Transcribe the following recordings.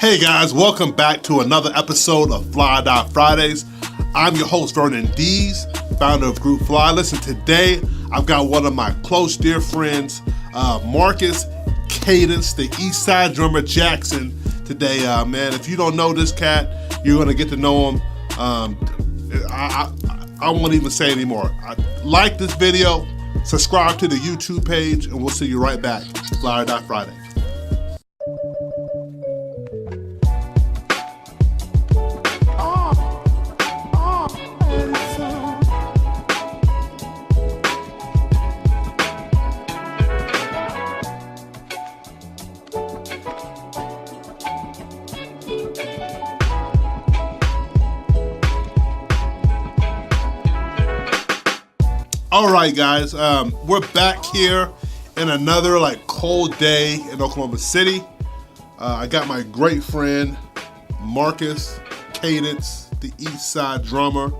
Hey guys, welcome back to another episode of Fly Fridays. I'm your host, Vern Dees, founder of Group Fly. Listen, today I've got one of my close dear friends, Marcus Kadence, the East Side drummer Jackson. Today, man, if you don't know this cat, you're gonna get to know him. I won't even say anymore. Like this video, subscribe to the YouTube page, and we'll see you right back. Fly Friday. All right, guys, we're back here in another cold day in Oklahoma City. I got my great friend Marcus Kadence, the East Side drummer.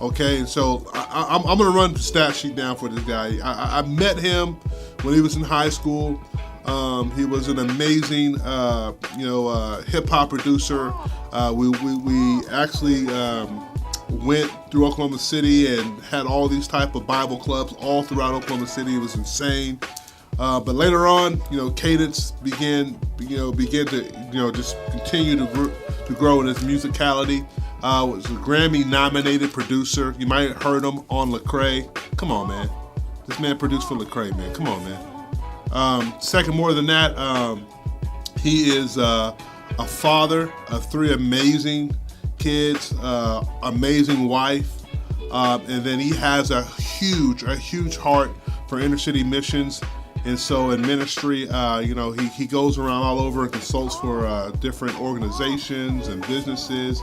Okay, and so I'm gonna run the stat sheet down for this guy. I met him when he was in high school. He was an amazing, hip hop producer. We actually went through Oklahoma City and had all these type of Bible clubs all throughout Oklahoma City. It was insane. But later on, Kadence began to, just continue to grow in his musicality. Was a Grammy nominated producer. You might have heard him on Lecrae. Come on, man. This man produced for Lecrae, man. Come on, man. Second, more than that, he is a father of 3 amazing kids, amazing wife, and then he has a huge heart for inner city missions. And so in ministry, he goes around all over and consults for different organizations and businesses.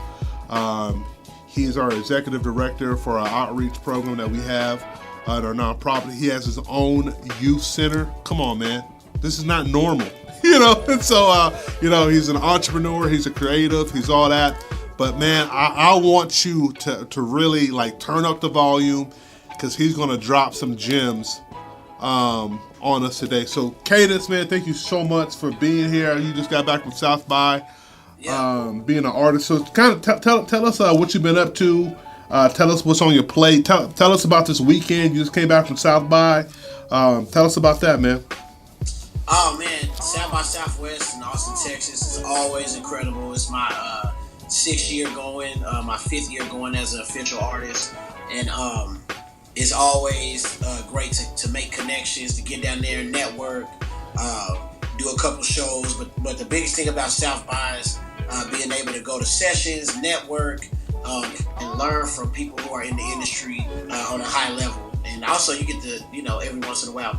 He's our executive director for our outreach program that we have at our nonprofit. He has his own youth center. Come on, man, this is not normal, And so, he's an entrepreneur, he's a creative, he's all that. But man, I want you to really turn up the volume, because he's gonna drop some gems on us today. So Kadence, man, thank you so much for being here. You just got back from South by, being an artist. So kind of tell us what you've been up to. Tell us what's on your plate. Tell us about this weekend. You just came back from South by. Tell us about that, man. Oh man, South by Southwest in Austin, Texas is always incredible. It's my 6th year going, my 5th year going as an official artist, and it's always great to make connections, to get down there and network, do a couple shows. But the biggest thing about South by is being able to go to sessions, network, and learn from people who are in the industry on a high level. And also you get to, every once in a while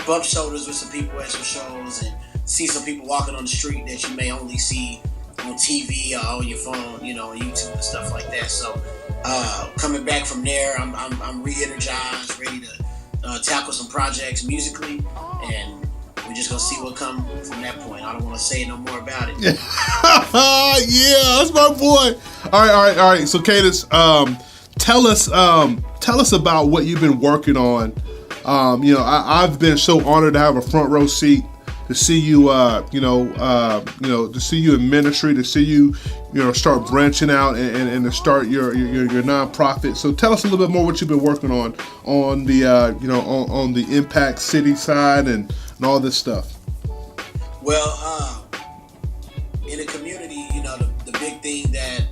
bump shoulders with some people at some shows, and see some people walking on the street that you may only see on TV or on your phone, on YouTube and stuff like that. So coming back from there, I'm re-energized, ready to tackle some projects musically, and we're just gonna see what comes from that point. I don't want to say no more about it. Yeah, that's my boy. All right. So Kadence, tell us about what you've been working on. I've been so honored to have a front row seat to see you, to see you in ministry, to see you, start branching out and to start your nonprofit. So tell us a little bit more what you've been working on the, on the Impact City side and all this stuff. Well, in the community, the big thing that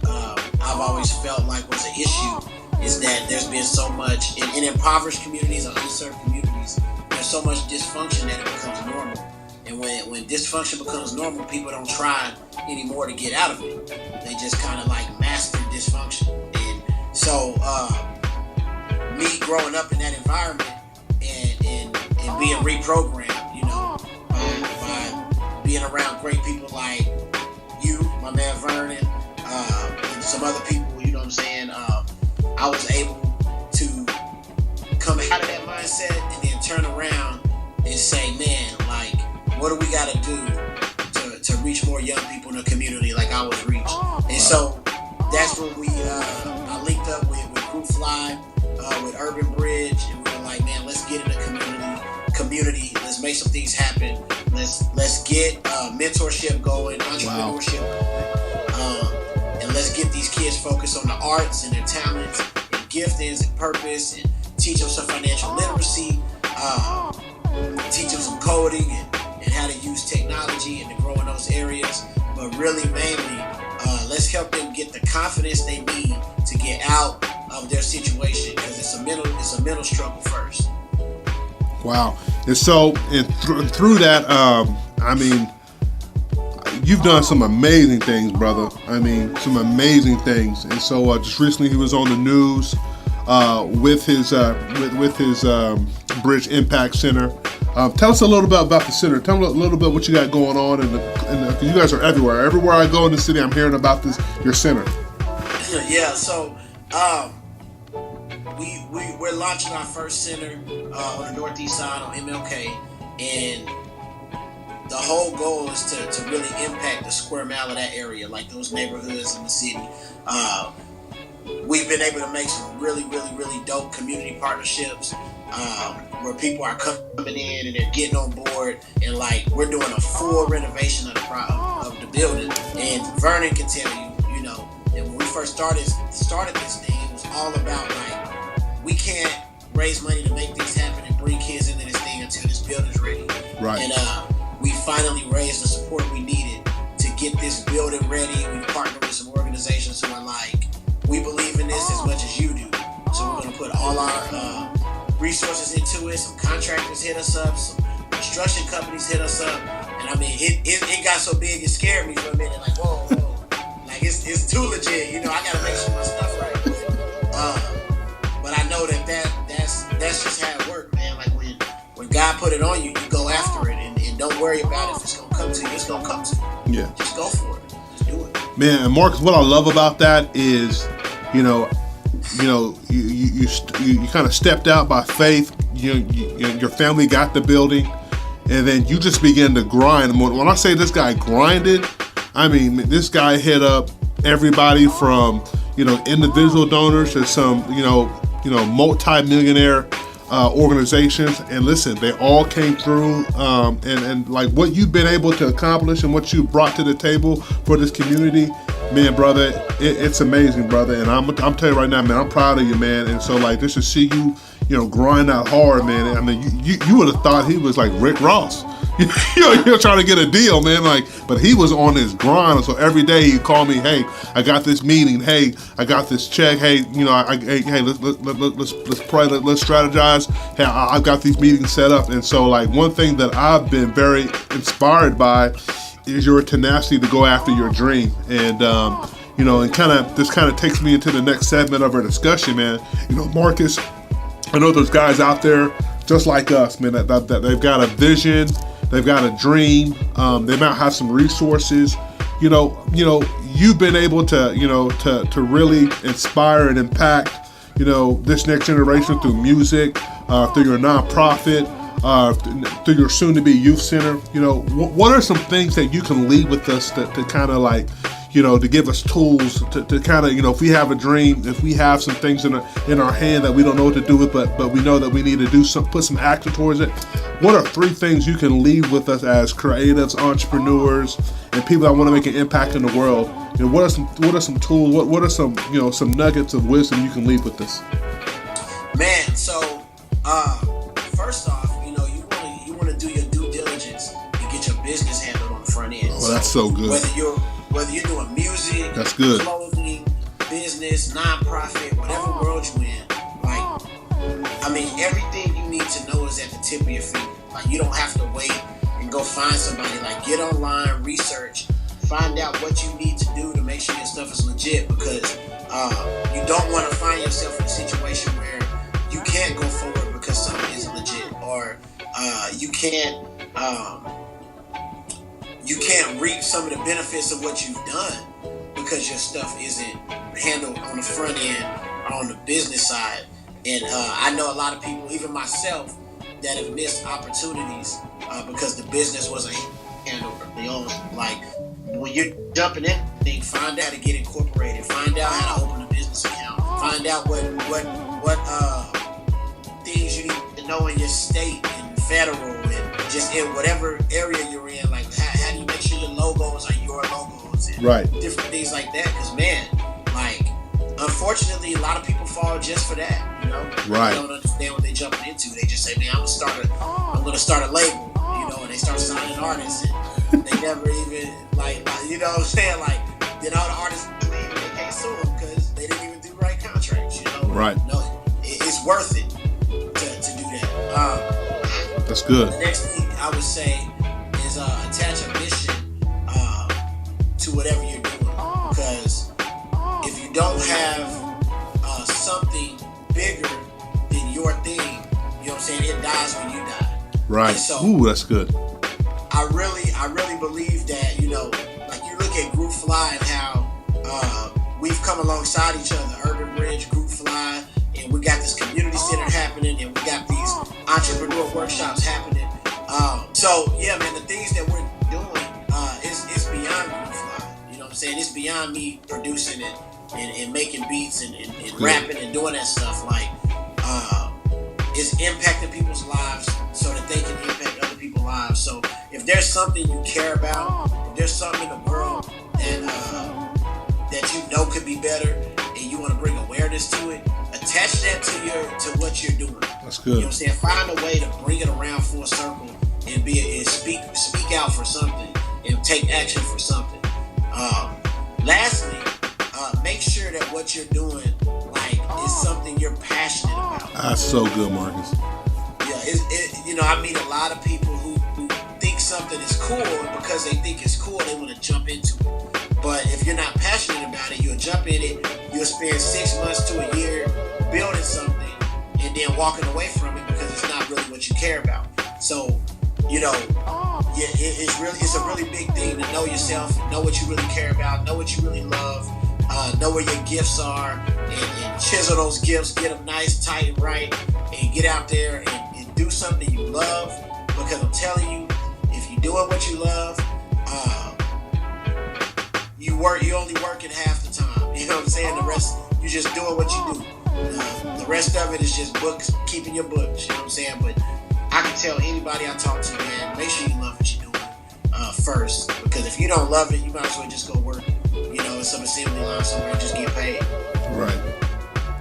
I've always felt like was an issue is that there's been so much in impoverished communities or unserved communities. There's so much dysfunction that it becomes normal. And when dysfunction becomes normal, people don't try anymore to get out of it. They just kind of master dysfunction. And so me growing up in that environment and being reprogrammed, by being around great people like you, my man Vern, and some other people, what I'm saying, I was able to come out of that mindset and then turn around and say, man, what do we got to do to reach more young people in the community like I was reached? And so that's when I linked up with Group Fly, with Urban Bridge, and we were like, man, let's get in the community. Let's make some things happen. Let's get mentorship going, entrepreneurship arts and their talents and giftings and purpose, and teach them some financial literacy, teach them some coding and how to use technology and to grow in those areas. But really, mainly, let's help them get the confidence they need to get out of their situation, because it's a mental struggle first. Wow. And so, through that, I mean, you've done some amazing things, brother. I mean, some amazing things. And so, just recently, he was on the news with his Bridge Impact Center. Tell us a little bit about the center. Tell me a little bit what you got going on, and you guys are everywhere. Everywhere I go in the city, I'm hearing about your center. Yeah. So, we're launching our first center on the northeast side on MLK, and the whole goal is to really impact the square mile of that area, like those neighborhoods in the city. We've been able to make some really, really, really dope community partnerships where people are coming in and they're getting on board, and like we're doing a full renovation of the building. And Vernon can tell you, you know, that when we first started this thing, it was all about like, we can't raise money to make things happen and bring kids into this thing until this building's ready. Right. And we finally raised the support we needed to get this building ready. We partnered with some organizations who are like, we believe in this as much as you do. So we're going to put all our resources into it. Some contractors hit us up. Some construction companies hit us up. And I mean, it got so big, it scared me for a minute. Like, whoa. Like, it's too legit. You know, I got to make sure my stuff right. But I know that's just how it works, man. Like when God put it on you, you go after it, and don't worry about it. If it's gonna come to you, it's gonna come to you. Yeah. Just go for it. Just do it. Man, and Marcus, what I love about that is, you kind of stepped out by faith. Your family got the building, and then you just begin to grind. When I say this guy grinded, I mean this guy hit up everybody from individual donors to some multi-millionaire organizations, and listen, they all came through, and like what you've been able to accomplish and what you brought to the table for this community, man, brother, it's amazing, brother. And I'm telling you right now, man, I'm proud of you, man. And so like just to see you, grind out hard, man. I mean, you would have thought he was like Rick Ross. You're trying to get a deal, man. Like, but he was on his grind. So every day he'd call me, hey, I got this meeting. Hey, I got this check. Hey, hey, let's pray. Let's strategize. Hey, I've got these meetings set up. And so, like, one thing that I've been very inspired by is your tenacity to go after your dream. And and this kind of takes me into the next segment of our discussion, man. Marcus, I know there's guys out there just like us, man, that they've got a vision. They've got a dream. They might have some resources. You've been able to really inspire and impact, this next generation through music, through your nonprofit, through your soon-to-be youth center. What are some things that you can lead with us to kind of like, to give us tools to kind of, if we have a dream, if we have some things in our hand that we don't know what to do with, but we know that we need to do put some action towards it. What are 3 things you can leave with us as creatives, entrepreneurs, and people that want to make an impact in the world? What are some tools? What are some some nuggets of wisdom you can leave with us? Man, so first off, you want to do your due diligence and get your business handled on the front end. Oh, that's so good. Whether you're doing music, that's good, clothing, business, nonprofit, whatever world you're in, like, I mean, everything you need to know is at the tip of your finger. Like, you don't have to wait and go find somebody. Like, get online, research, find out what you need to do to make sure your stuff is legit, because you don't want to find yourself in a situation where you can't go forward because something isn't legit, or you can't reap some of the benefits of what you've done because your stuff isn't handled on the front end or on the business side. And I know a lot of people, even myself, that have missed opportunities because the business wasn't handled. Like, when you're jumping in, find out how to get incorporated, find out how to open a business account, find out what things you need to know in your state and federal and just in whatever area you're in. Like, how do you make sure your logos are your logos and right, different things like that? Because, man, like, unfortunately, a lot of people fall just for that. Right. They don't understand what they're jumping into. They just say, "Man, I'm gonna start a label," and they start signing artists, and they never even like what I'm saying, like then all the artists believe they can't sue them because they didn't even do the right contracts. Right. It's worth it to do that. That's good. The next thing I would say is attach a mission to whatever you're doing, because if you don't have something bigger than your thing, what I'm saying, it dies when you die. Right. So, ooh, that's good. I really believe that, like you look at Group Fly and how we've come alongside each other, Urban Bridge, Group Fly, and we got this community center happening, and we got these entrepreneur workshops happening. So yeah, man, the things that we're doing is beyond Group Fly. What I'm saying? It's beyond me producing it and making beats and rapping and doing that stuff. Like, it's impacting people's lives so that they can impact other people's lives. So if there's something you care about, if there's something in the world that could be better, and you want to bring awareness to it, attach that to what you're doing. That's good. What I'm saying? Find a way to bring it around full circle and speak out for something and take action for something. Lastly, make sure that what you're doing is something you're passionate about. That's so good, Marcus. Yeah, I meet a lot of people who think something is cool, and because they think it's cool, they want to jump into it. But if you're not passionate about it, you'll jump in it, you'll spend 6 months to a year building something, and then walking away from it because it's not really what you care about. So, it's a really big thing to know yourself, know what you really care about, know what you really love, know where your gifts are, and chisel those gifts, get them nice, tight, and right, and get out there and do something you love. Because I'm telling you, if you're doing what you love, you only working half the time. You know what I'm saying? The rest, you're just doing what you do. The rest of it is just books, keeping your books. You know what I'm saying? But I can tell anybody I talk to, man, make sure you love what you're doing first. Because if you don't love it, you might as well just go work, in some assembly line somewhere and just get paid. Right.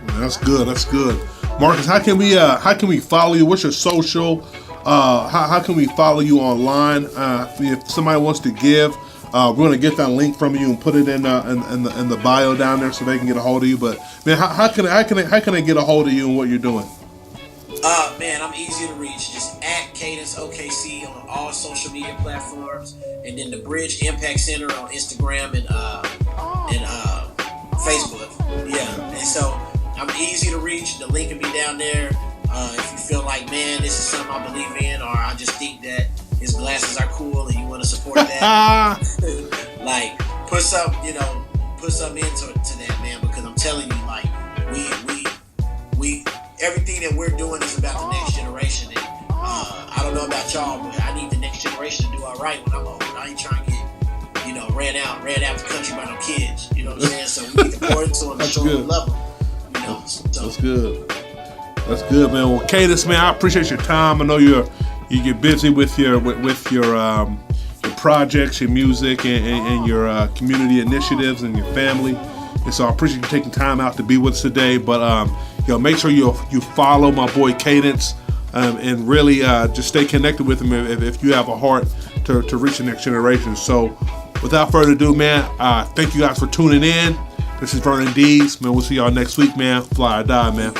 Man, that's good. That's good. Marcus, how can we follow you? What's your social? How can we follow you online? If somebody wants to give, we're gonna get that link from you and put it in the bio down there so they can get a hold of you. But man, how can I get a hold of you and what you're doing? Man, I'm easy to reach. Just at Kadence OKC on all social media platforms, and then the Bridge Impact Center on Instagram and Facebook. Yeah, and so I'm easy to reach. The link will be down there. If you feel like, man, this is something I believe in, or I just think that his glasses are cool and you want to support that, put something into that, man. Because I'm telling you, we everything that we're doing is about the next generation. And I don't know about y'all, but I need the next generation to do all right when I'm old. I ain't trying to get, ran out the country by no kids. You know what I'm saying? So we need to pour into them and show them love them. So. That's good. That's good, man. Well, Kadence, man, I appreciate your time. I know you get busy with your projects, your music, and your community initiatives and your family. And so I appreciate you taking time out to be with us today. But make sure you follow my boy Kadence, and really just stay connected with him if you have a heart to reach the next generation. So without further ado, man, thank you guys for tuning in. This is Vern and D's, man. We'll see y'all next week, man. Fly or die, man.